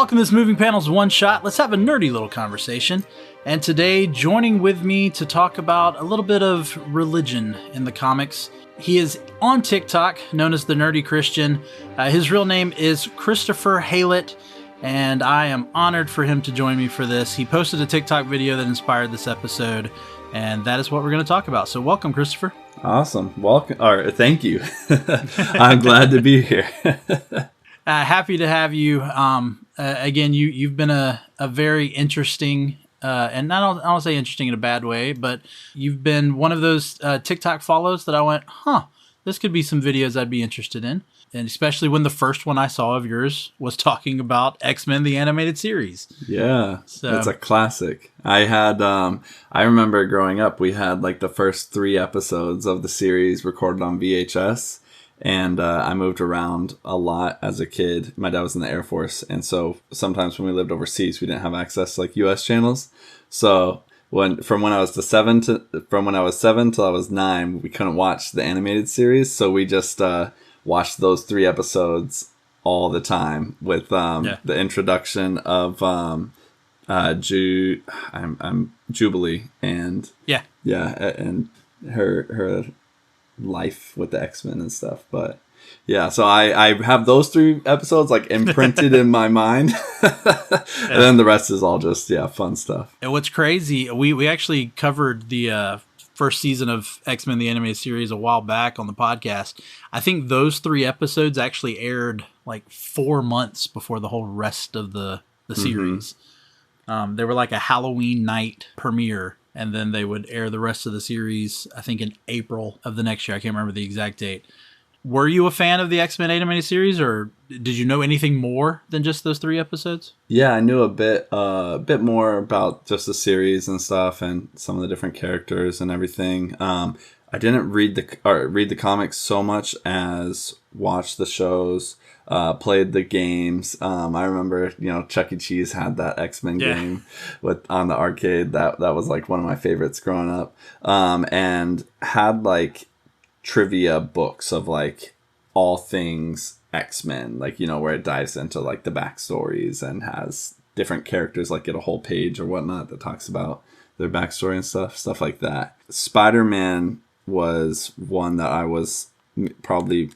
Welcome to this Moving Panels One Shot. Let's have a nerdy little conversation. And today, joining with me to talk about a little bit of religion in the comics, he is on TikTok, known as the Nerdy Christian. His real name is Christopher Haylett, and I am honored for him to join me for this. He posted a TikTok video that inspired this episode, and that is what we're going to talk about. So welcome, Christopher. Awesome. Welcome. Or thank you. I'm glad to be here. Happy to have you. Again, you've been a very interesting, and I don't say interesting in a bad way, but you've been one of those TikTok follows that I went, this could be some videos I'd be interested in. And especially when the first one I saw of yours was talking about X-Men, the animated series. Yeah, so it's a classic. I remember growing up, we had like the first 3 episodes of the series recorded on VHS. And I moved around a lot as a kid. My dad was in the Air Force. And so sometimes when we lived overseas, we didn't have access to like US channels. So from when I was 7 till I was 9, we couldn't watch the animated series. So we just watched those 3 episodes all the time with the introduction of Jubilee and and her life with the X-Men and stuff. But yeah, so I have those 3 episodes like imprinted in my mind. And then the rest is all just fun stuff. And what's crazy, we actually covered the first season of X-Men the Animated Series a while back on the podcast. I think those 3 episodes actually aired like 4 months before the whole rest of the series. They were like a Halloween night premiere, and then they would air the rest of the series, I think, in April of the next year. I can't remember the exact date. Were you a fan of the X-Men animated series, or did you know anything more than just those 3 episodes? Yeah, I knew a bit more about just the series and stuff, and some of the different characters and everything. I didn't read the comics so much as watch the shows. Played the games. I remember, Chuck E. Cheese had that X-Men game on the arcade. That was like one of my favorites growing up. And had like trivia books of like all things X-Men, like, where it dives into like the backstories and has different characters like get a whole page or whatnot that talks about their backstory and stuff like that. Spider-Man was one that I was probably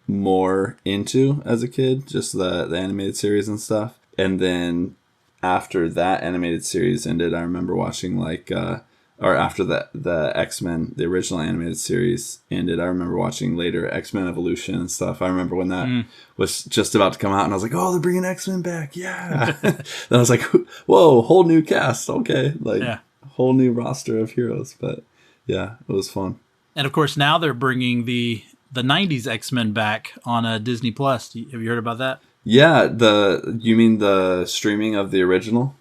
more into as a kid, just the animated series and stuff. And then after that animated series ended, I remember watching or after the X-Men, the original animated series ended, I remember watching later X-Men Evolution and stuff. I remember when that was just about to come out, and I was like, oh, they're bringing X-Men back, yeah. Then I was like, whoa, whole new cast, okay, whole new roster of heroes. But yeah, it was fun. And of course, now they're bringing the 90s X-Men back on Disney Plus. Have you heard about that? Yeah, you mean the streaming of the original?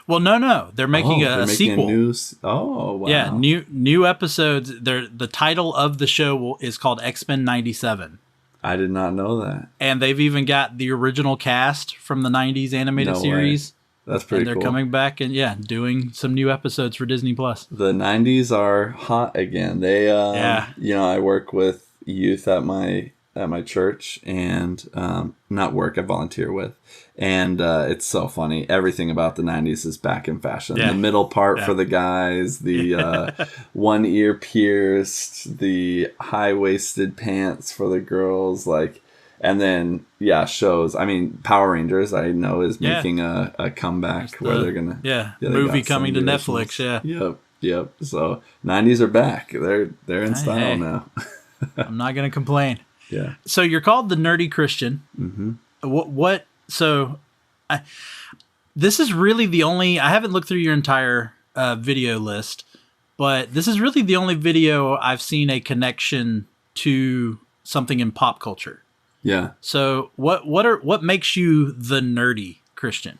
Well, no. They're making a sequel. Oh, wow. Yeah, new episodes. The title of the show is called X-Men 97. I did not know that. And they've even got the original cast from the 90s animated series. That's pretty cool. And they're coming back and doing some new episodes for Disney Plus. The 90s are hot again. They I work with youth at my church, and not work, I volunteer with, and it's so funny. Everything about the 90s is back in fashion. The middle part for the guys, the one ear pierced, the high-waisted pants for the girls, and then shows. I mean, Power Rangers, I know, is making a comeback where they're gonna movie coming to Netflix. Yep. So 90s are back. They're in style now. I'm not going to complain. Yeah. So you're called the Nerdy Christian. Mm-hmm. This is really the only, I haven't looked through your entire video list, but this is really the only video I've seen a connection to something in pop culture. Yeah. So what makes you the Nerdy Christian?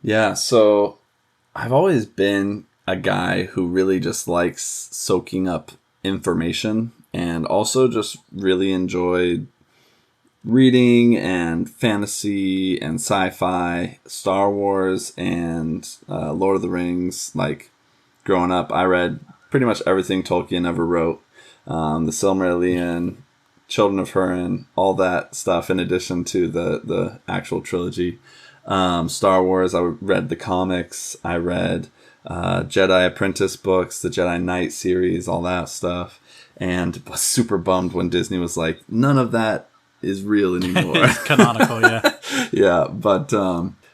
Yeah. So I've always been a guy who really just likes soaking up information, and also just really enjoyed reading and fantasy and sci-fi, Star Wars and Lord of the Rings. Like, growing up, I read pretty much everything Tolkien ever wrote. The Silmarillion, Children of Hurin, all that stuff, in addition to the actual trilogy. Star Wars, I read the comics. I read Jedi Apprentice books, the Jedi Knight series, all that stuff. And was super bummed when Disney was like, none of that is real anymore. It's canonical, yeah. Yeah, but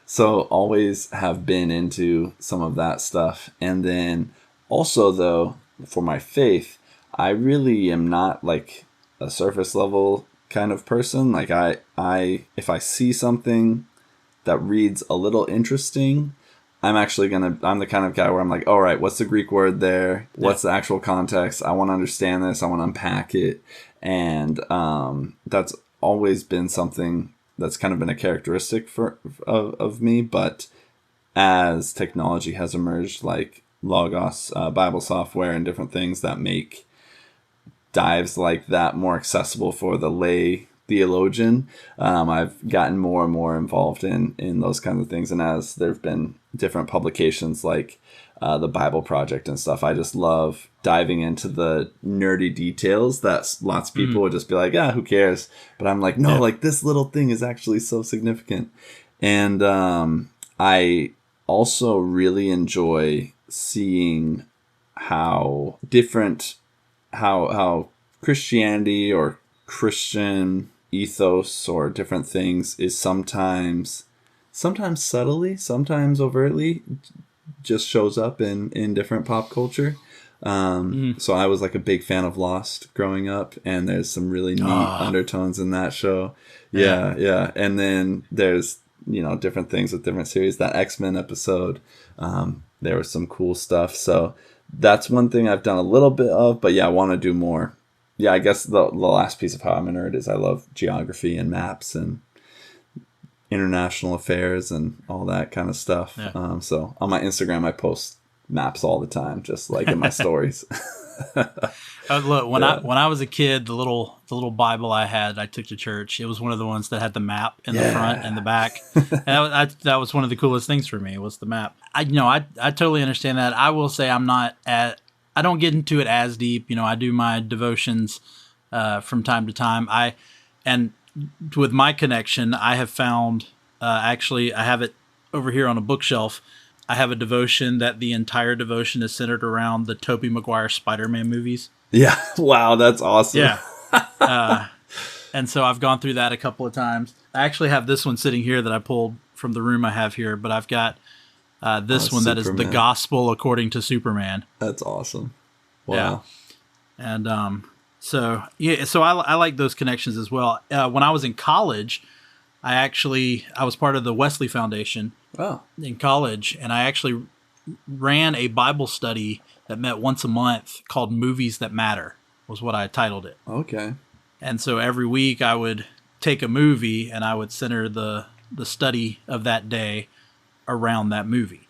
so always have been into some of that stuff. And then also, though, for my faith, I really am not like a surface level kind of person. Like I if I see something that reads a little interesting, I'm the kind of guy where I'm like, all right, what's the Greek word there? What's the actual context? I want to understand this. I want to unpack it. And that's always been something that's kind of been a characteristic of me. But as technology has emerged, like Logos, Bible software, and different things that make dives like that more accessible for the lay theologian, I've gotten more and more involved in those kinds of things. And as there have been different publications like the Bible Project and stuff, I just love diving into the nerdy details that lots of people would just be like, who cares? But I'm like, no, like this little thing is actually so significant. And I also really enjoy seeing how different, how Christianity or Christian ethos or different things is sometimes subtly, sometimes overtly just shows up in different pop culture. So I was like a big fan of Lost growing up, and there's some really neat undertones in that show. Yeah. And then there's, different things with different series. That X-Men episode, there was some cool stuff. So that's one thing I've done a little bit of, but I want to do more. Yeah, I guess the last piece of how I'm a nerd is I love geography and maps and international affairs and all that kind of stuff. Yeah. So on my Instagram, I post maps all the time, just like in my stories. Look, when I was a kid, the little Bible I took to church, it was one of the ones that had the map in the front and the back. And that was one of the coolest things for me, was the map. I totally understand that. I will say I don't get into it as deep. I do my devotions from time to time. And with my connection, I have found, actually, I have it over here on a bookshelf. I have a devotion that the entire devotion is centered around the Tobey Maguire Spider-Man movies. Yeah. Wow, that's awesome. Yeah. And so I've gone through that a couple of times. I actually have this one sitting here that I pulled from the room I have here, but I've got this one that is the Gospel According to Superman. That's awesome. Wow. Yeah. And so I like those connections as well. When I was in college, I was part of the Wesley Foundation in college, and I actually ran a Bible study that met once a month called Movies That Matter, was what I titled it. Okay. And so every week I would take a movie and I would center the study of that day around that movie.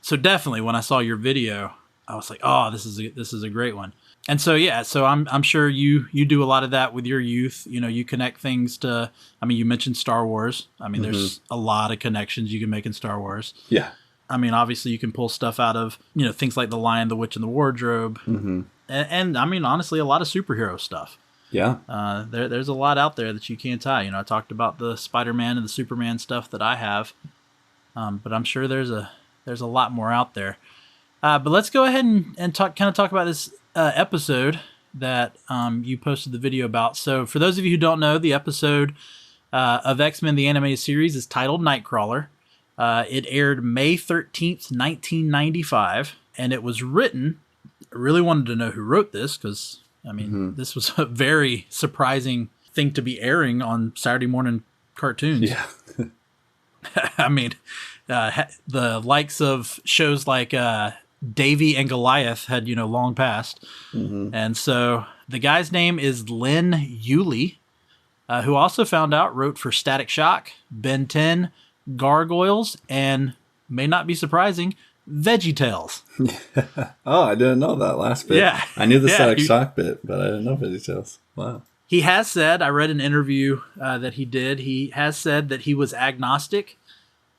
So definitely when I saw your video, I was like, oh, this is a great one. And so, so I'm sure you do a lot of that with your youth. You connect things to, you mentioned Star Wars. There's a lot of connections you can make in Star Wars. Yeah. Obviously you can pull stuff out of, things like The Lion, the Witch, and the Wardrobe. And honestly, a lot of superhero stuff. Yeah. There's a lot out there that you can't tie. I talked about the Spider-Man and the Superman stuff that I have. But I'm sure there's a lot more out there. But let's go ahead and talk about this episode that you posted the video about. So for those of you who don't know, the episode of X-Men the Animated Series is titled Nightcrawler. It aired May 13th, 1995, and it was written. I really wanted to know who wrote this because, this was a very surprising thing to be airing on Saturday morning cartoons. Yeah. The likes of shows like Davy and Goliath had, long passed. And so the guy's name is Len Yulee, who also wrote for Static Shock, Ben 10, Gargoyles, and, may not be surprising, VeggieTales. Oh, I didn't know that last bit. Yeah. I knew the Static Shock bit, but I didn't know VeggieTales. Wow. He has said, I read an interview that he did, he has said that he was agnostic.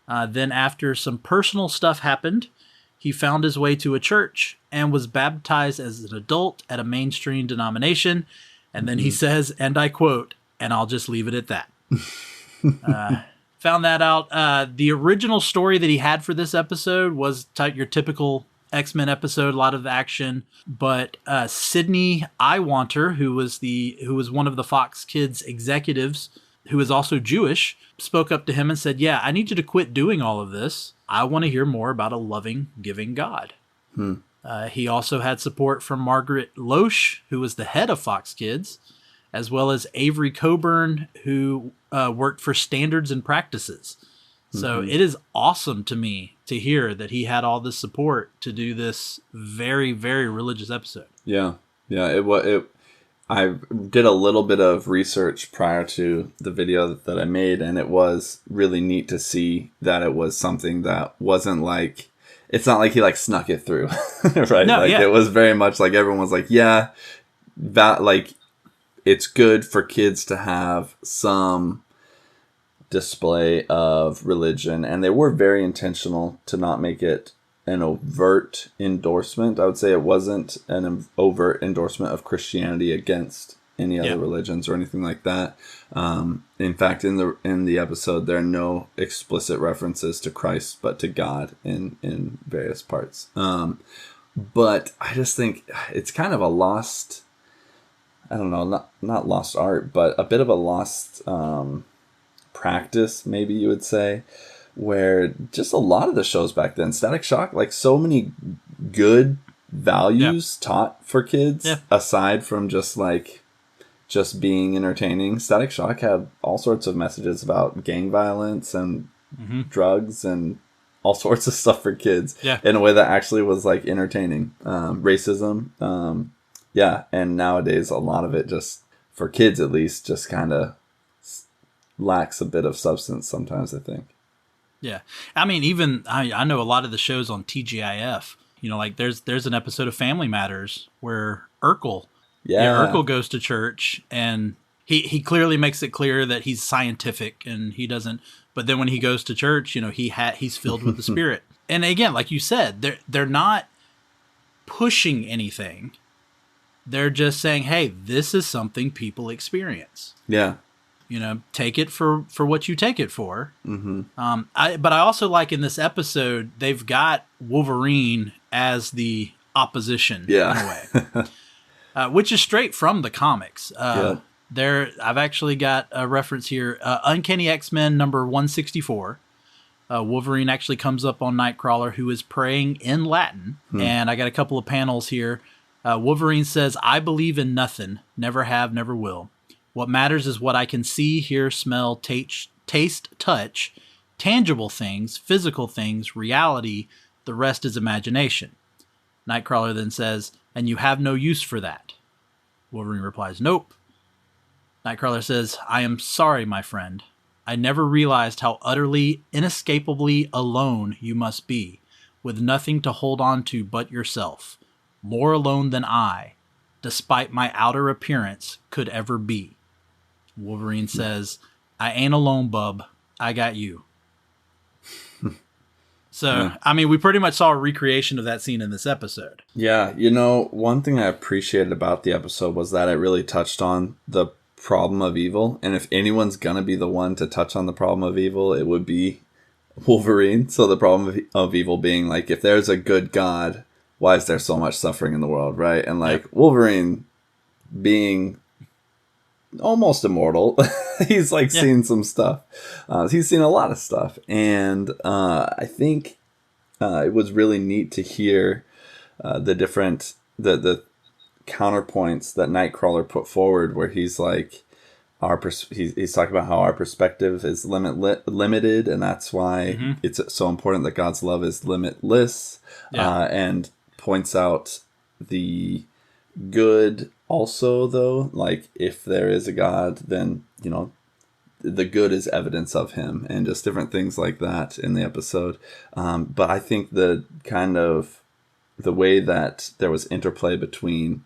Then after some personal stuff happened, he found his way to a church and was baptized as an adult at a mainstream denomination. And then he says, and I quote, and I'll just leave it at that. Found that out. The original story that he had for this episode was your typical X-Men episode, a lot of action. But Sidney Iwanter, who was one of the Fox Kids executives, who is also Jewish, spoke up to him and said, "Yeah, I need you to quit doing all of this. I want to hear more about a loving, giving God." He also had support from Margaret Loesch, who was the head of Fox Kids, as well as Avery Coburn, who worked for Standards and Practices. So it is awesome to me to hear that he had all this support to do this very, very religious episode. Yeah. I did a little bit of research prior to the video that I made, and it was really neat to see that it was something that wasn't like, it's not like he like snuck it through, right? No, like yeah. It was very much like everyone was like, yeah, that like it's good for kids to have some display of religion, and they were very intentional to not make it an overt endorsement. I would say it wasn't an overt endorsement of Christianity against any other religions or anything like that. In fact, in the episode, there are no explicit references to Christ, but to God in various parts. But I just think it's kind of a lost, I don't know, not lost art, but a bit of a lost practice, maybe you would say, where just a lot of the shows back then, Static Shock, like so many good values taught for kids, aside from just being entertaining. Static Shock had all sorts of messages about gang violence and drugs and all sorts of stuff for kids in a way that actually was like entertaining. Racism. And nowadays a lot of it, just for kids at least, just kind of lacks a bit of substance sometimes, I think. Yeah. I mean, even I know a lot of the shows on TGIF, you know, like there's an episode of Family Matters where Urkel goes to church, and he clearly makes it clear that he's scientific and he doesn't, but then when he goes to church, you know, he's filled with the Spirit. And again, like you said, they're not pushing anything. They're just saying, hey, this is something people experience. Yeah. You know, take it for what you take it for. But I also like in this episode, they've got Wolverine as the opposition in a way, which is straight from the comics. I've actually got a reference here. Uncanny X-Men number 164. Wolverine actually comes up on Nightcrawler, who is praying in Latin. And I got a couple of panels here. Wolverine says, "I believe in nothing, never have, never will. What matters is what I can see, hear, smell, taste, touch, tangible things, physical things, reality. The rest is imagination." Nightcrawler then says, "And you have no use for that." Wolverine replies, "Nope." Nightcrawler says, "I am sorry, my friend. I never realized how utterly, inescapably alone you must be, with nothing to hold on to but yourself. More alone than I, despite my outer appearance, could ever be." Wolverine says, "I ain't alone, bub. I got you." So, I mean, we pretty much saw a recreation of that scene in this episode. Yeah, you know, one thing I appreciated about the episode was that it really touched on the problem of evil. And if anyone's going to be the one to touch on the problem of evil, it would be Wolverine. So the problem of evil being, like, if there's a good God, why is there so much suffering in the world, right? And, like, Wolverine being almost immortal, he's like seen some stuff. He's seen a lot of stuff, and I think it was really neat to hear the different the counterpoints that Nightcrawler put forward, where he's like, he's talking about how our perspective is limited, and that's why it's so important that God's love is limitless, and points out the good also, though, like, if there is a God, then, you know, the good is evidence of him, and just different things like that in the episode. But I think the kind of the way that there was interplay between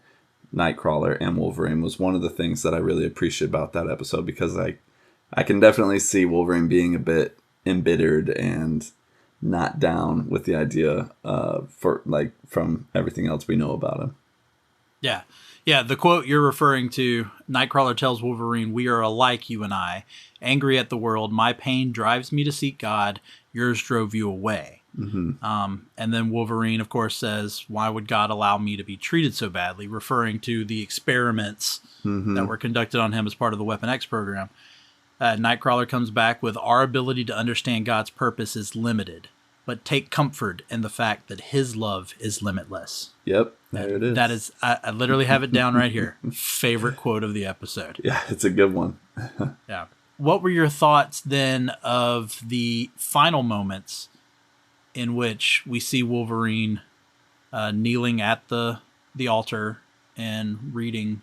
Nightcrawler and Wolverine was one of the things that I really appreciate about that episode, because I can definitely see Wolverine being a bit embittered and not down with the idea from everything else we know about him. Yeah. Yeah, the quote you're referring to, Nightcrawler tells Wolverine, "We are alike, you and I. Angry at the world, my pain drives me to seek God. Yours drove you away." And then Wolverine, of course, says, "Why would God allow me to be treated so badly?" Referring to the experiments that were conducted on him as part of the Weapon X program. Nightcrawler comes back with, "Our ability to understand God's purpose is limited, but take comfort in the fact that his love is limitless." Yep, there it is. That is, I literally have it down right here. Favorite quote of the episode. Yeah, it's a good one. Yeah. What were your thoughts then of the final moments in which we see Wolverine kneeling at the altar and reading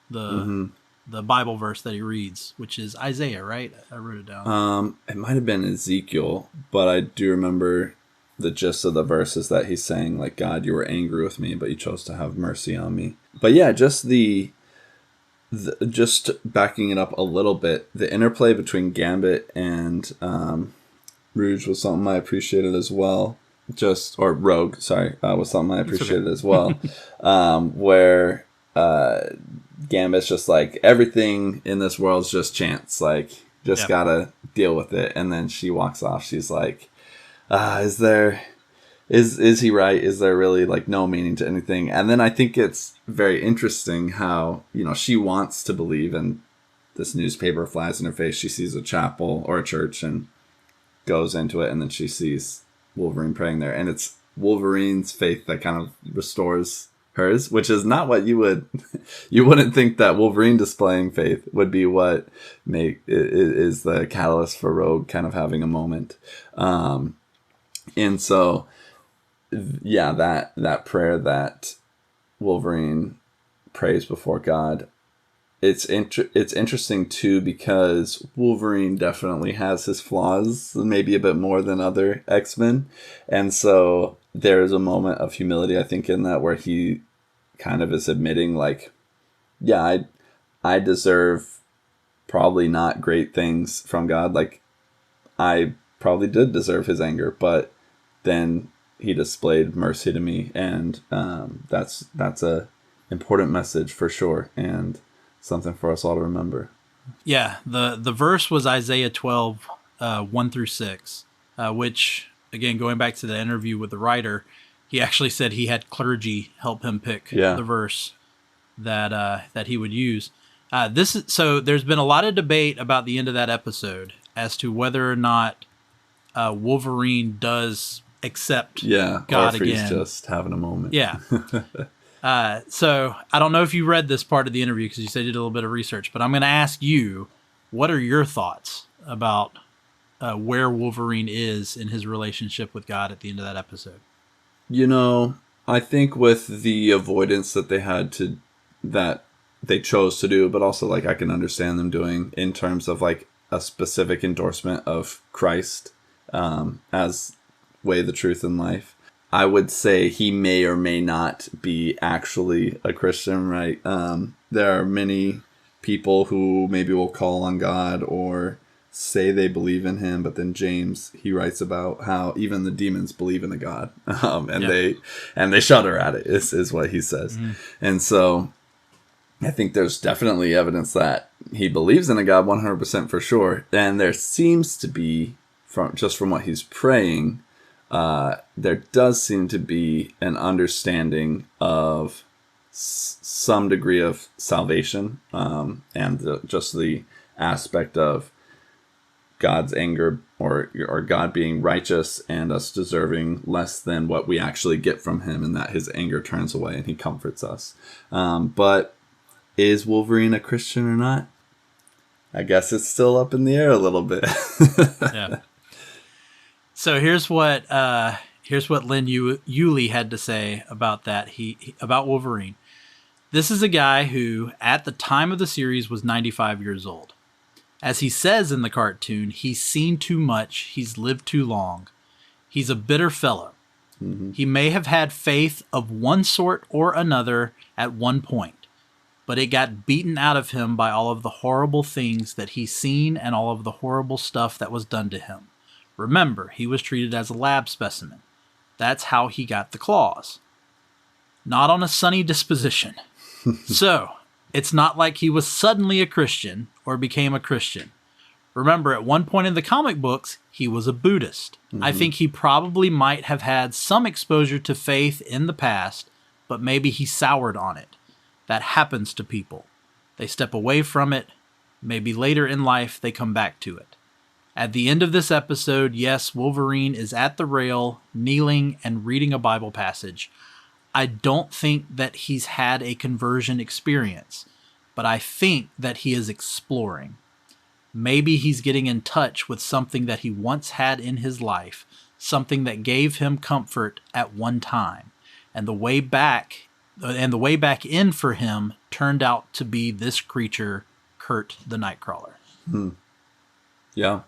the Bible verse that he reads, which is Isaiah, right? I wrote it down. It might have been Ezekiel, but I do remember the gist of the verse is that he's saying, like, God, you were angry with me, but you chose to have mercy on me. But yeah, just just backing it up a little bit, the interplay between Gambit and Rouge was something I appreciated as well. Or Rogue, sorry, was something I appreciated as well. Where Gambit's just like, everything in this world is just chance, like, just gotta deal with it. And then she walks off. She's like, is he right? Is there really, like, no meaning to anything? And then I think it's very interesting how, she wants to believe, and this newspaper flies in her face. She sees a chapel or a church and goes into it, and then she sees Wolverine praying there, and it's Wolverine's faith that kind of restores hers, which is not what you wouldn't think that Wolverine displaying faith would be what is the catalyst for Rogue kind of having a moment. And so, yeah, that prayer that Wolverine prays before God, it's interesting too, because Wolverine definitely has his flaws, maybe a bit more than other X-Men, and so there is a moment of humility, I think, in that, where he kind of is admitting, like, yeah, I deserve probably not great things from God, like, I probably did deserve his anger, but then he displayed mercy to me, and that's a important message for sure, and something for us all to remember. Yeah, the verse was Isaiah 12, 1 through 6, which, again, going back to the interview with the writer, he actually said he had clergy help him pick the verse that he would use. So there's been a lot of debate about the end of that episode as to whether or not Wolverine does accept God or if again. He's just having a moment. Yeah. So I don't know if you read this part of the interview because you said you did a little bit of research, but I'm going to ask you, what are your thoughts about where Wolverine is in his relationship with God at the end of that episode? I think with the avoidance that they chose to do, but also, like, I can understand them doing in terms of, like, a specific endorsement of Christ as way, the truth, and life. I would say he may or may not be actually a Christian, right? There are many people who maybe will call on God or say they believe in him, but then James, he writes about how even the demons believe in a God, they shudder at it, is what he says. And so I think there's definitely evidence that he believes in a God 100% for sure. And there seems to be, from what he's praying, there does seem to be an understanding of some degree of salvation, and just the aspect of God's anger or God being righteous and us deserving less than what we actually get from him, and that his anger turns away and he comforts us. But is Wolverine a Christian or not? I guess it's still up in the air a little bit. Yeah. So here's what Lynn Yulee had to say about that. About Wolverine. This is a guy who, at the time of the series, was 95 years old. As he says in the cartoon, he's seen too much, he's lived too long. He's a bitter fellow. Mm-hmm. He may have had faith of one sort or another at one point, but it got beaten out of him by all of the horrible things that he's seen and all of the horrible stuff that was done to him. Remember, he was treated as a lab specimen. That's how he got the claws. Not on a sunny disposition. So, it's not like he was suddenly a Christian or became a Christian. Remember, at one point in the comic books, he was a Buddhist. I think he probably might have had some exposure to faith in the past, but maybe he soured on it. That happens to people. They step away from it. Maybe later in life, they come back to it. At the end of this episode, yes, Wolverine is at the rail, kneeling and reading a Bible passage. I don't think that he's had a conversion experience, but I think that he is exploring. Maybe he's getting in touch with something that he once had in his life, something that gave him comfort at one time. And the way back in for him turned out to be this creature, Kurt the Nightcrawler. Yeah.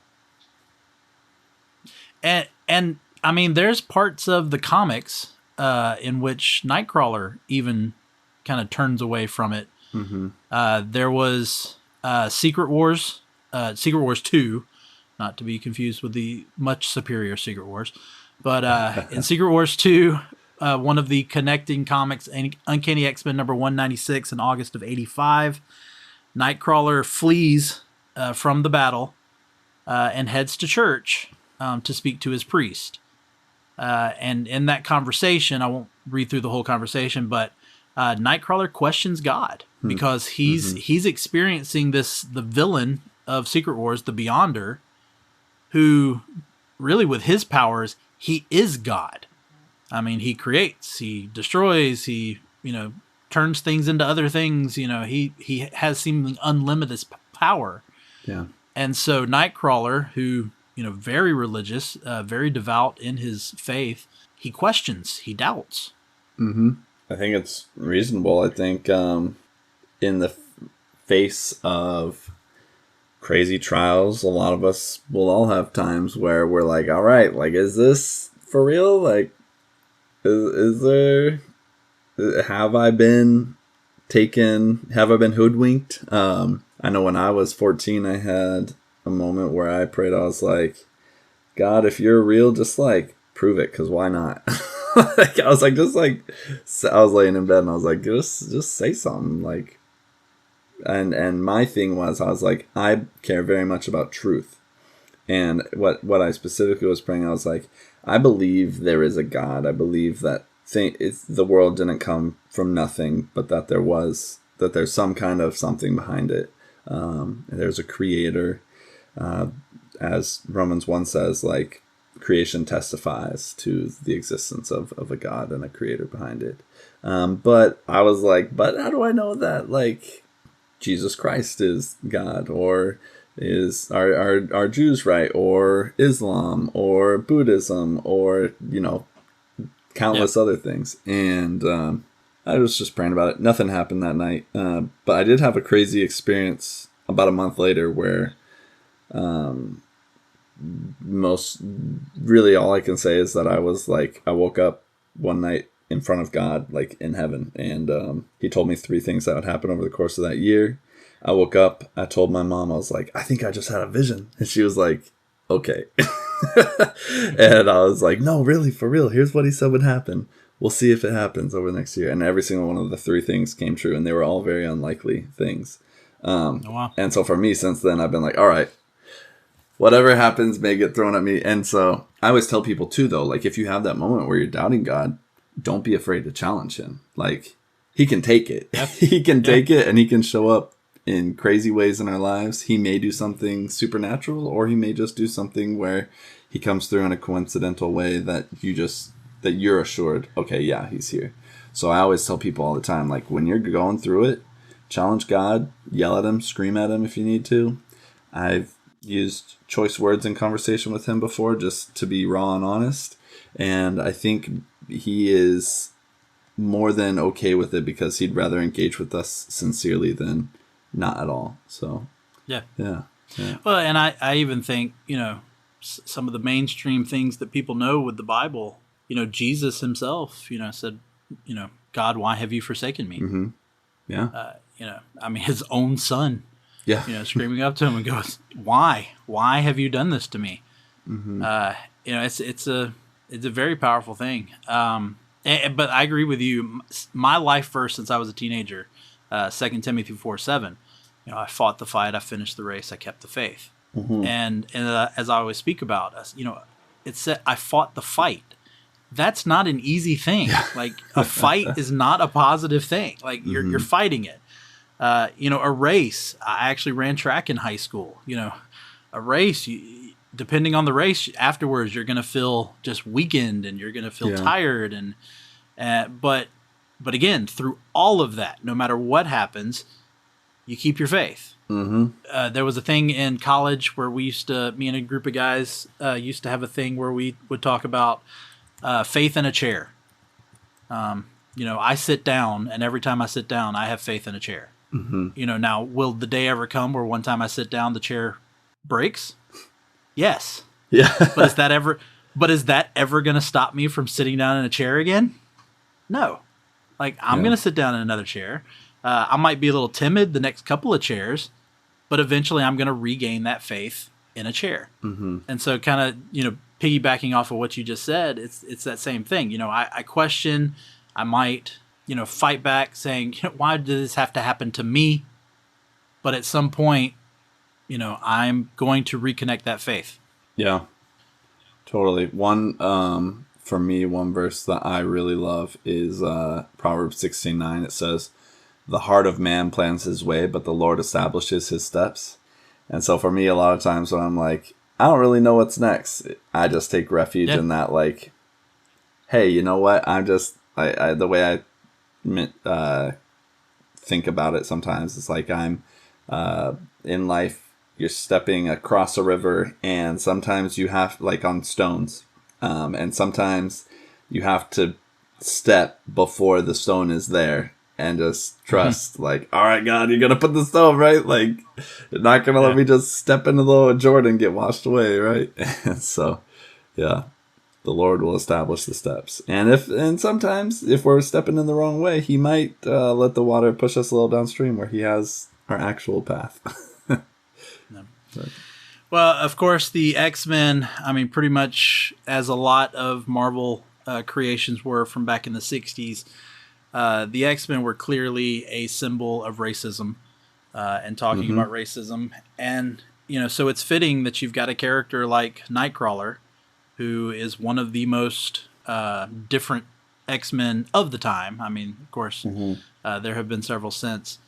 And I mean, there's parts of the comics in which Nightcrawler even kind of turns away from it. There was Secret Wars 2, not to be confused with the much superior Secret Wars. But in Secret Wars 2, one of the connecting comics, Uncanny X-Men number 196 in August of 85, Nightcrawler flees from the battle and heads to church to speak to his priest. And in that conversation, I won't read through the whole conversation, but Nightcrawler questions God because he's experiencing the villain of Secret Wars, the Beyonder, who really with his powers, he is God. I mean, he creates, he destroys, he, turns things into other things. He has seemingly unlimited power. Yeah. And so Nightcrawler, who, very religious, very devout in his faith, he questions, he doubts. I think it's reasonable. I think in the face of crazy trials, a lot of us will all have times where we're like, all right, like, is this for real? Like, is there, have I been hoodwinked? I know when I was 14, I had a moment where I prayed. I was like, God, if you're real, just like prove it, because why not? I was laying in bed and I was like, just say something. Like, and my thing was, I was like, I care very much about truth. And what I specifically was praying, I was like, I believe there is a God. I believe that the world didn't come from nothing, but that there's some kind of something behind it. There's a creator. As Romans 1 says, like, creation testifies to the existence of a God and a creator behind it. But I was like, but how do I know that, like, Jesus Christ is God, or are Jews right, or Islam, or Buddhism, or countless other things. And I was just praying about it. Nothing happened that night, but I did have a crazy experience about a month later where really all I can say is that I was like, I woke up one night in front of God, like in heaven, and he told me 3 things that would happen over the course of that year. I woke up, I told my mom, I was like, I think I just had a vision. And she was like, okay. And I was like, no, really, for real, here's what he said would happen. We'll see if it happens over the next year. And every single one of the 3 things came true, and they were all very unlikely things. Wow. And so for me, since then, I've been like, all right, whatever happens may get thrown at me. And so I always tell people too, though, like, if you have that moment where you're doubting God, don't be afraid to challenge him. Like, he can take it. Yep. He can take it, and he can show up in crazy ways in our lives. He may do something supernatural, or he may just do something where he comes through in a coincidental way that you're assured, okay, yeah, he's here. So I always tell people all the time, like, when you're going through it, challenge God, yell at him, scream at him if you need to. I've used choice words in conversation with him before, just to be raw and honest. And I think he is more than okay with it, because he'd rather engage with us sincerely than not at all. So yeah. Well, and I even think, some of the mainstream things that people know with the Bible, Jesus himself, said, God, why have you forsaken me? Mm-hmm. Yeah. His own son, screaming up to him and goes, why have you done this to me? Mm-hmm. It's a very powerful thing. But I agree with you. My life verse since I was a teenager 2 Timothy 4:7. I fought the fight, I finished the race, I kept the faith. And as I always speak about, it said, I fought the fight. That's not an easy thing. Yeah. Like, a fight is not a positive thing. Like, you're fighting it. A race. I actually ran track in high school. A race, depending on the race, afterwards you're going to feel just weakened and you're going to feel tired. But again, through all of that, no matter what happens, you keep your faith. There was a thing in college where me and a group of guys used to have a thing where we would talk about faith in a chair. I sit down, and every time I sit down, I have faith in a chair. Now, will the day ever come where one time I sit down, the chair breaks? Yes. Yeah. But is that ever going to stop me from sitting down in a chair again? No. Like, I'm going to sit down in another chair. I might be a little timid the next couple of chairs, but eventually I'm going to regain that faith in a chair. And so kind of, piggybacking off of what you just said, it's that same thing. I question, I might, fight back saying, why did this have to happen to me? But at some point, I'm going to reconnect that faith. Yeah, totally. For me, one verse that I really love is Proverbs 16:9. It says, "The heart of man plans his way, but the Lord establishes his steps." And so for me, a lot of times when I'm like, I don't really know what's next, I just take refuge in that, like, hey, you know what? The way I think about it sometimes, it's like I'm in life, you're stepping across a river, and sometimes you have, like, on stones, and sometimes you have to step before the stone is there and just trust, like, all right, God, you're going to put the stone, right? Like, you're not going to let me just step into the little Jordan and get washed away, right? And so, yeah, the Lord will establish the steps. And sometimes if we're stepping in the wrong way, he might let the water push us a little downstream where he has our actual path. Well, of course, the X-Men, pretty much as a lot of Marvel creations were from back in the 60s, the X-Men were clearly a symbol of racism and talking about racism. And, so it's fitting that you've got a character like Nightcrawler, who is one of the most different X-Men of the time. Of course, there have been several since.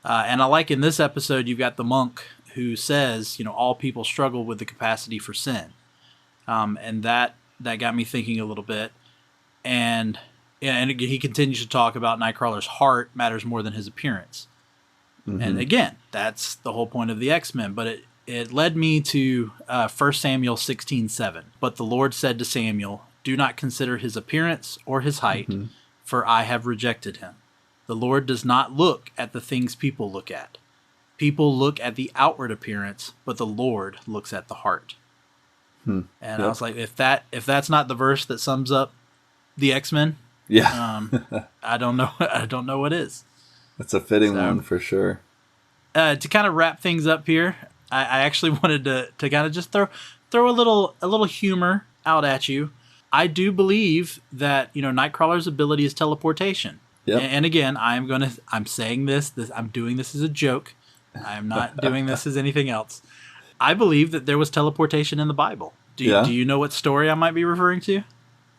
And I like in this episode, you've got the monk who says, all people struggle with the capacity for sin. And that got me thinking a little bit. And he continues to talk about Nightcrawler's heart matters more than his appearance. And again, that's the whole point of the X-Men. But it led me to 1 Samuel 16:7. But the Lord said to Samuel, "Do not consider his appearance or his height, for I have rejected him. The Lord does not look at the things people look at. People look at the outward appearance, but the Lord looks at the heart." And I was like, if that's not the verse that sums up the X-Men, I don't know. I don't know what is. That's a fitting one for sure. To kind of wrap things up here, I actually wanted to kind of just throw a little humor out at you. I do believe that Nightcrawler's ability is teleportation. Yep. And again, I'm saying this. I'm doing this as a joke. I am not doing this as anything else. I believe that there was teleportation in the Bible. Do you know what story I might be referring to?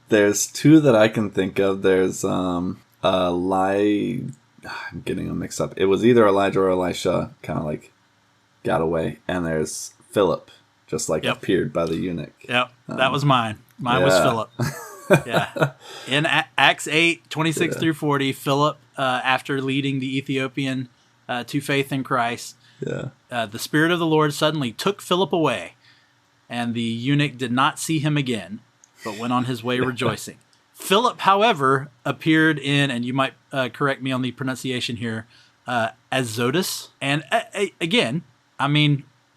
There's two that I can think of. There's I'm getting them mixed up. It was either Elijah or Elisha kind of like got away. And there's Philip, just like appeared by the eunuch. Yep, that was mine. Mine was Philip. Yeah. In Acts 8:26 through 40, Philip, after leading the Ethiopian to faith in Christ, the Spirit of the Lord suddenly took Philip away, and the eunuch did not see him again, but went on his way rejoicing. Philip, however, appeared in, and you might correct me on the pronunciation here, Azotus. And again,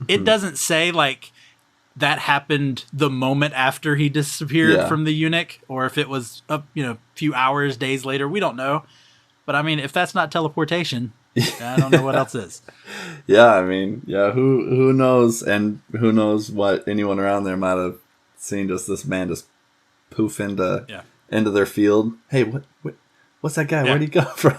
it doesn't say like that happened the moment after he disappeared from the eunuch, or if it was a few hours, days later. We don't know. But if that's not teleportation, I don't know what else is. Who knows? And who knows what anyone around there might have seen, just this man just poof into their field. Hey, what's that guy? Where'd he go from?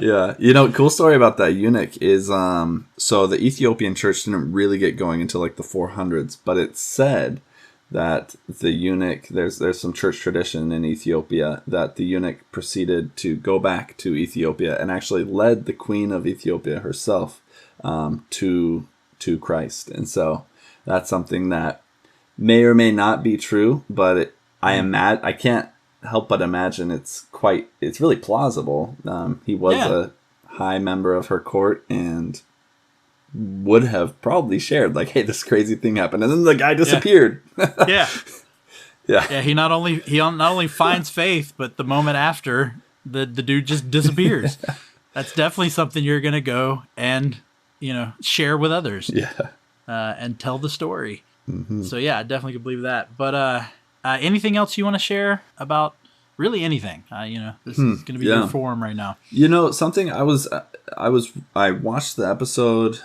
Yeah. You know, cool story about that eunuch is, so the Ethiopian church didn't really get going until like the 400s, but it's said that the eunuch, there's some church tradition in Ethiopia that the eunuch proceeded to go back to Ethiopia and actually led the queen of Ethiopia herself to Christ. And so that's something that may or may not be true, but I can't help but imagine it's really plausible. He was a high member of her court and would have probably shared like, hey, this crazy thing happened, and then the guy disappeared. Yeah. Yeah. He not only finds faith, but the moment after, the dude just disappears. That's definitely something you're gonna go and share with others. Yeah. And tell the story. Mm-hmm. So yeah, I definitely could believe that. But anything else you want to share about? Really anything. This is going to be your forum right now. Something I watched the episode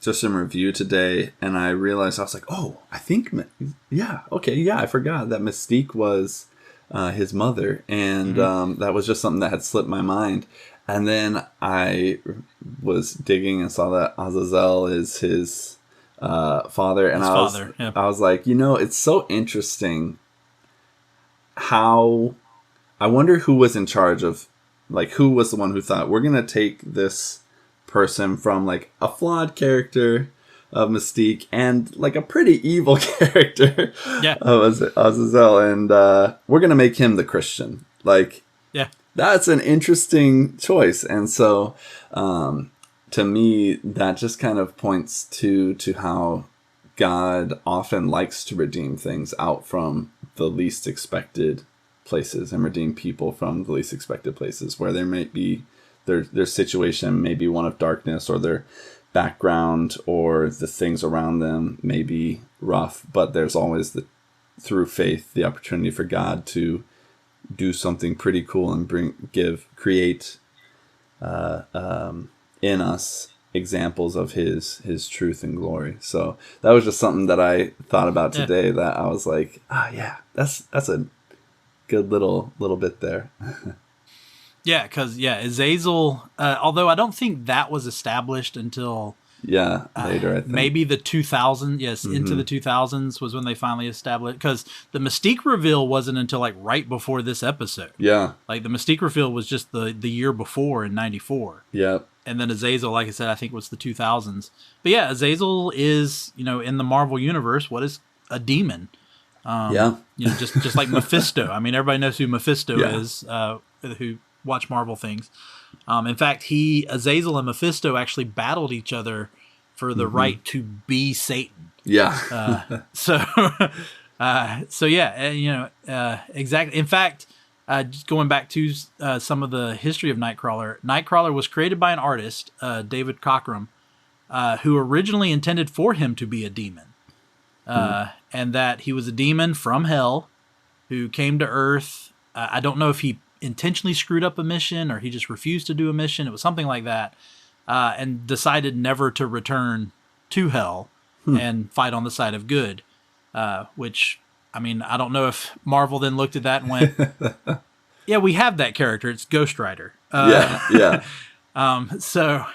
just in review today, and I realized I was like, oh, I think, I forgot that Mystique was his mother, and that was just something that had slipped my mind. And then I was digging and saw that Azazel is his father, and I was like, it's so interesting. How I wonder who was in charge of, like, who was the one who thought we're gonna take this person from like a flawed character of Mystique and like a pretty evil character of Azazel, and we're gonna make him the Christian. Like, that's an interesting choice. And so to me, that just kind of points to how God often likes to redeem things out from the least expected places and redeem people from the least expected places where there might be their situation may be one of darkness, or their background or the things around them may be rough, but there's always through faith the opportunity for God to do something pretty cool and create in us examples of his truth and glory. So that was just something that I thought about today, that I was like, that's a good little bit there. Because Azazel, although I don't think that was established until later, I think. Maybe the 2000s, into the 2000s was when they finally established, because the Mystique reveal wasn't until like right before this episode. Like the Mystique reveal was just the year before in 94. And then Azazel, like I said, I think was the 2000s. But Azazel is, in the Marvel universe, what is a demon? Just like Mephisto. I mean, everybody knows who Mephisto is, who watch Marvel things. In fact, Azazel and Mephisto actually battled each other for the right to be Satan. Exactly. In fact, just going back to some of the history of Nightcrawler. Nightcrawler was created by an artist, David Cockrum, who originally intended for him to be a demon. And that he was a demon from hell who came to Earth. I don't know if he intentionally screwed up a mission or he just refused to do a mission. It was something like that. And decided never to return to hell and fight on the side of good. Which, I mean, I don't know if Marvel then looked at that and went, we have that character. It's Ghost Rider. So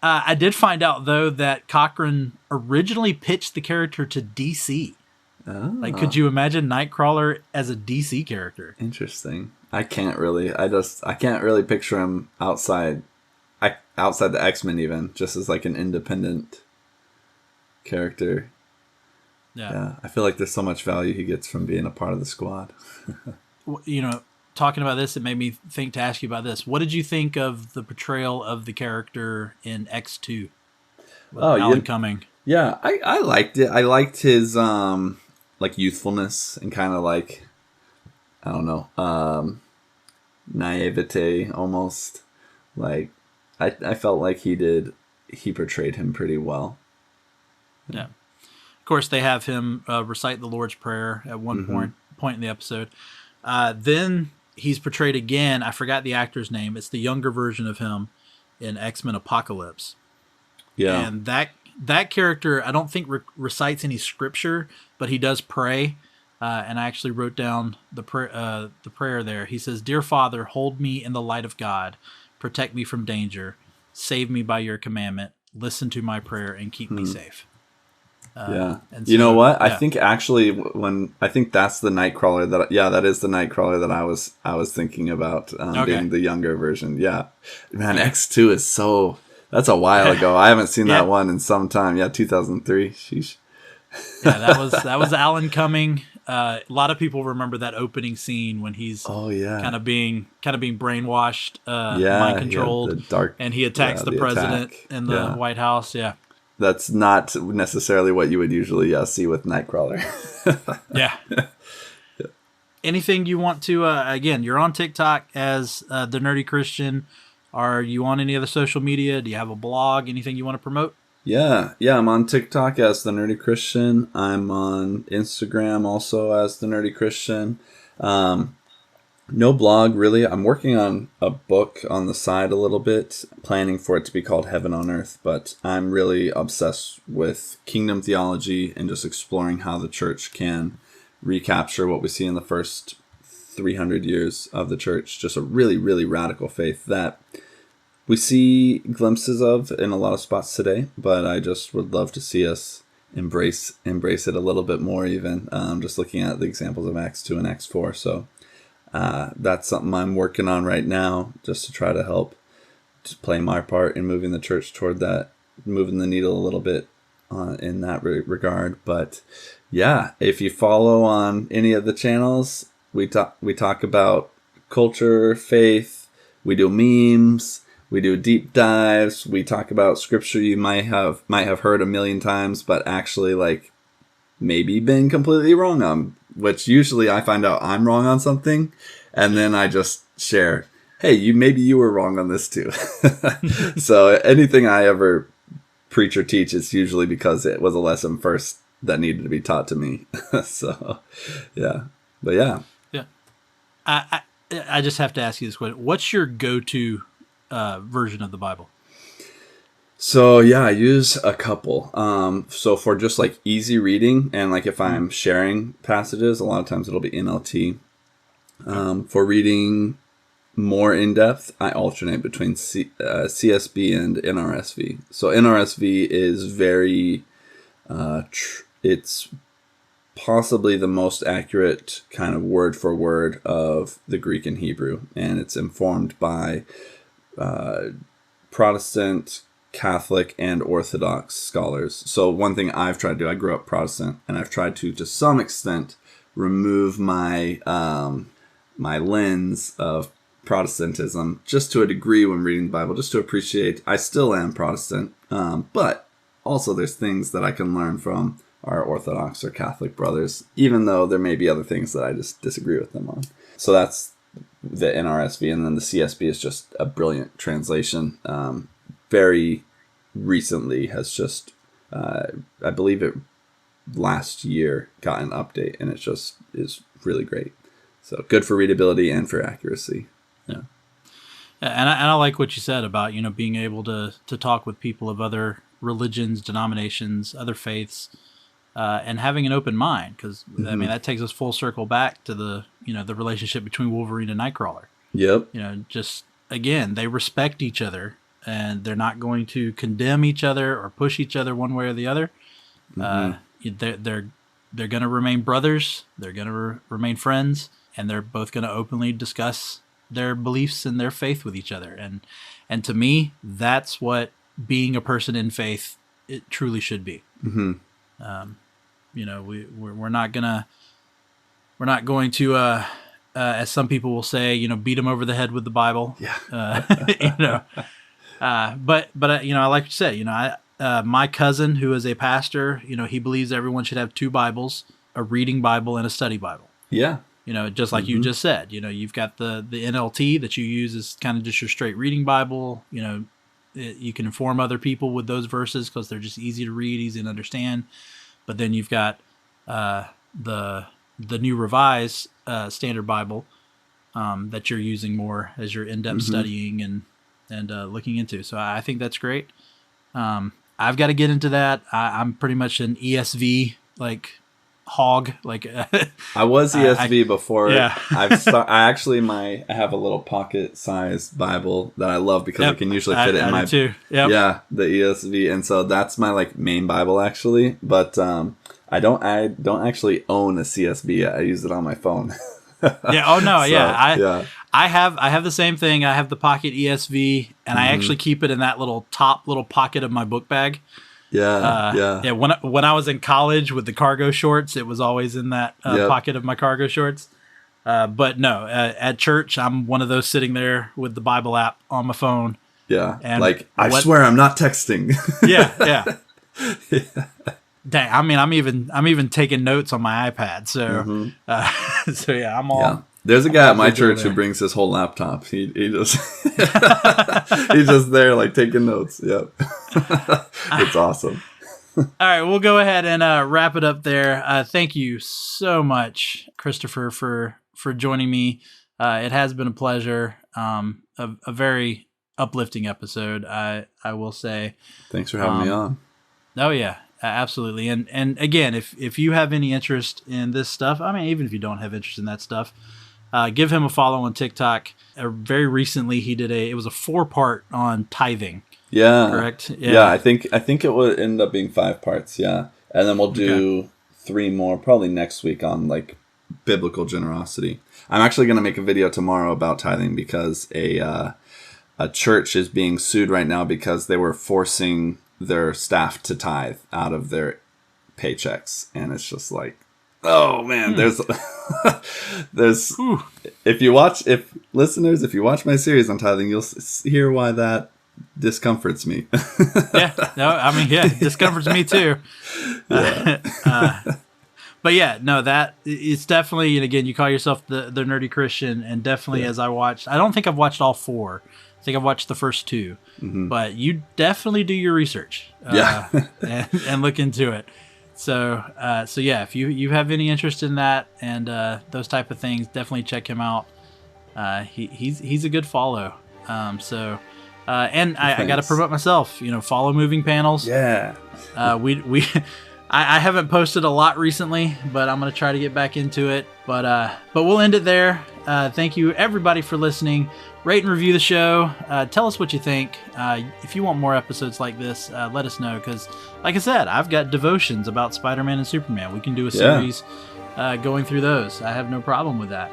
I did find out, though, that Cochran originally pitched the character to DC. Like, could you imagine Nightcrawler as a DC character? Interesting. I can't really picture him outside the X-Men, even just as like an independent character. I feel like there's so much value he gets from being a part of the squad. Talking about this, it made me think to ask you about this. What did you think of the portrayal of the character in X2? Alan Cumming. Yeah, I liked it. I liked his like youthfulness and kind of like, I don't know, naivete almost. Like I felt like he portrayed him pretty well. Yeah. Of course, they have him recite the Lord's Prayer at one point in the episode. Then he's portrayed again. I forgot the actor's name. It's the younger version of him in X-Men Apocalypse. Yeah. And that character, I don't think recites any scripture, but he does pray. and I actually wrote down the prayer there. He says, "Dear Father, hold me in the light of God, protect me from danger, save me by your commandment, listen to my prayer, and keep me safe." Yeah. And You know so, what? I yeah, think actually I think that's the Nightcrawler that is the Nightcrawler that I was thinking about, okay, being the younger version. Yeah. Man, okay, X2 is that's a while ago. I haven't seen that yeah, one in some time. Yeah, 2003. Sheesh. yeah. That was Alan Cumming. A lot of people remember that opening scene when he's Oh yeah. kind of being brainwashed, mind Yeah, he had controlled, the dark, and he attacks yeah, the the president attack. in the Yeah. White House. Yeah, That's not necessarily what you would usually see with Nightcrawler. yeah. Anything you want to? Again, you're on TikTok as the Nerdy Christian. Are you on any other social media? Do you have a blog? Anything you want to promote? Yeah, yeah, I'm on TikTok as the Nerdy Christian. I'm on Instagram also as the Nerdy Christian. Um, no blog really. I'm working on a book on the side a little bit, planning for it to be called Heaven on Earth. But I'm really obsessed with kingdom theology and just exploring how the church can recapture what we see in the first 300 years of the church. Just a really, really radical faith that we see glimpses of in a lot of spots today, but I just would love to see us embrace it a little bit more. Even just looking at the examples of Acts 2 and Acts 4. So that's something I'm working on right now, just to try to help to play my part in moving the church toward that, moving the needle a little bit in that regard. But yeah, if you follow on any of the channels, we talk about culture, faith, we do memes. We do deep dives. We talk about scripture you might have heard a million times, but actually like maybe been completely wrong on. Which usually I find out I'm wrong on something, and then I just share, "Hey, maybe you were wrong on this too." So anything I ever preach or teach, it's usually because it was a lesson first that needed to be taught to me. So yeah, but yeah. Yeah. I just have to ask you this question: what's your go-to version of the Bible? So yeah, I use a couple. So for just like easy reading, and like if I'm sharing passages, a lot of times it'll be NLT. For reading more in depth, I alternate between CSB and NRSV. So NRSV is very, it's possibly the most accurate kind of word for word of the Greek and Hebrew, and it's informed by Protestant, Catholic, and Orthodox scholars. So one thing I've tried to do, I grew up Protestant, and I've tried to some extent, remove my my lens of Protestantism just to a degree when reading the Bible, just to appreciate I still am Protestant, but also there's things that I can learn from our Orthodox or Catholic brothers, even though there may be other things that I just disagree with them on. So that's the NRSV, and then the CSB is just a brilliant translation. Very recently has just, I believe it last year got an update, and it just is really great. So good for readability and for accuracy. Yeah. And I like what you said about being able to talk with people of other religions, denominations, other faiths, and having an open mind, because I mean that takes us full circle back to the the relationship between Wolverine and Nightcrawler. Yep. Just again, they respect each other, and they're not going to condemn each other or push each other one way or the other. They're going to remain brothers. They're going to remain friends, and they're both going to openly discuss their beliefs and their faith with each other. And to me, that's what being a person in faith it truly should be. We're not going to as some people will say, beat them over the head with the Bible. Yeah. But I like what you said. My cousin, who is a pastor, he believes everyone should have two Bibles, a reading Bible and a study Bible. Yeah. Just like you just said, you've got the NLT that you use as kind of just your straight reading Bible. You can inform other people with those verses because they're just easy to read, easy to understand. But then you've got the New Revised Standard Bible that you're using more as you're in-depth studying and looking into. So I think that's great. I've got to get into that. I'm pretty much an ESV hog. Like I was ESV before. Yeah. I have a little pocket-sized Bible that I love because I can usually fit it in my. Too. Yep. Yeah, the ESV, and so that's my like main Bible actually. But I don't actually own a CSB. I use it on my phone. Yeah. Oh no. So, yeah. I have the same thing. I have the Pocket ESV, and I actually keep it in that top little pocket of my book bag. Yeah. When I was in college with the cargo shorts, it was always in that pocket of my cargo shorts. But no, at church, I'm one of those sitting there with the Bible app on my phone. Yeah. And like I swear I'm not texting. Yeah. Dang, I mean, I'm even taking notes on my iPad. So, so yeah, I'm all. Yeah. There's a guy at my church who brings his whole laptop. He just he's just there like taking notes. Yep. It's awesome. All right, we'll go ahead and wrap it up there. Thank you so much, Christopher, for joining me. It has been a pleasure. A very uplifting episode, I will say. Thanks for having me on. Oh yeah. Absolutely. And again, if you have any interest in this stuff, I mean, even if you don't have interest in that stuff, give him a follow on TikTok. Very recently, he did it was a 4-part on tithing. Yeah. Correct? Yeah, I think it would end up being 5 parts, yeah. And then we'll do 3 more probably next week on like biblical generosity. I'm actually going to make a video tomorrow about tithing because a church is being sued right now because they were forcing their staff to tithe out of their paychecks, and it's just like, oh man, there's if you watch my series on tithing, you'll hear why that discomforts me. It discomforts me too. But yeah, no, that it's definitely, and again, you call yourself the nerdy Christian, and definitely as I don't think I've watched all 4. I think I've watched the first 2, but you definitely do your research, and look into it. So yeah, if you have any interest in that and those type of things, definitely check him out. He's a good follow. I got to promote myself. Follow Moving Panels. Yeah. I haven't posted a lot recently, but I'm gonna try to get back into it. But we'll end it there. Thank you everybody for listening. Rate and review the show. Tell us what you think. If you want more episodes like this, let us know. Because, like I said, I've got devotions about Spider-Man and Superman. We can do a series going through those. I have no problem with that.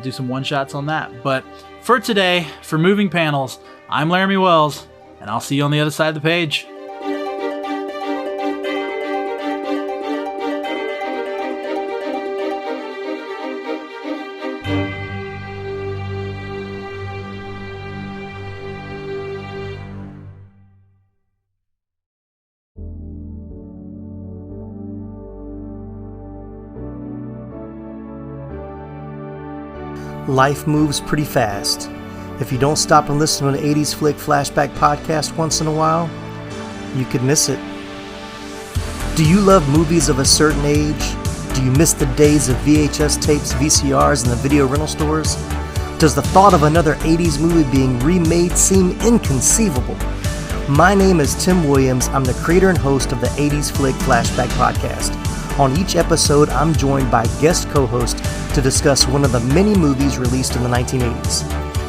Do some one-shots on that. But for today, for Moving Panels, I'm Laramie Wells, and I'll see you on the other side of the page. Life moves pretty fast. If you don't stop and listen to an 80s Flick Flashback podcast once in a while, you could miss it. Do you love movies of a certain age? Do you miss the days of VHS tapes, VCRs, and the video rental stores? Does the thought of another 80s movie being remade seem inconceivable? My name is Tim Williams. I'm the creator and host of the 80s Flick Flashback podcast. On each episode, I'm joined by guest co-hosts to discuss one of the many movies released in the 1980s.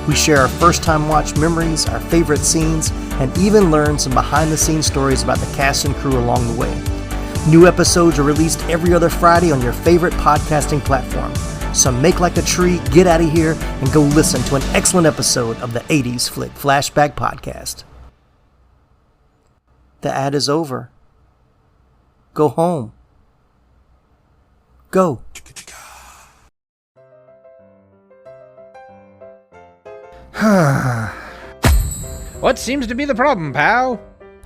We share our first-time watch memories, our favorite scenes, and even learn some behind-the-scenes stories about the cast and crew along the way. New episodes are released every other Friday on your favorite podcasting platform. So make like a tree, get out of here, and go listen to an excellent episode of the 80s Flick Flashback podcast. The ad is over. Go home. Go. What seems to be the problem, pal?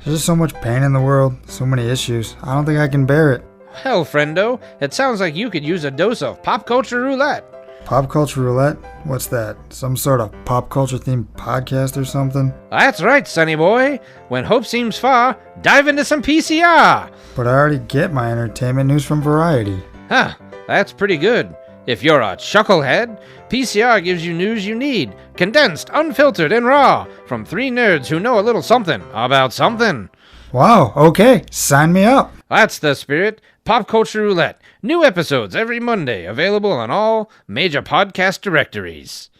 There's just so much pain in the world, so many issues. I don't think I can bear it. Well, friendo, it sounds like you could use a dose of pop culture roulette. Pop culture roulette? What's that? Some sort of pop culture themed podcast or something? That's right, sonny boy. When hope seems far, dive into some PCR. But I already get my entertainment news from Variety. Huh, that's pretty good. If you're a chucklehead, PCR gives you news you need, condensed, unfiltered, and raw, from 3 nerds who know a little something about something. Wow, okay, sign me up. That's the spirit. Pop culture roulette. New episodes every Monday, available on all major podcast directories.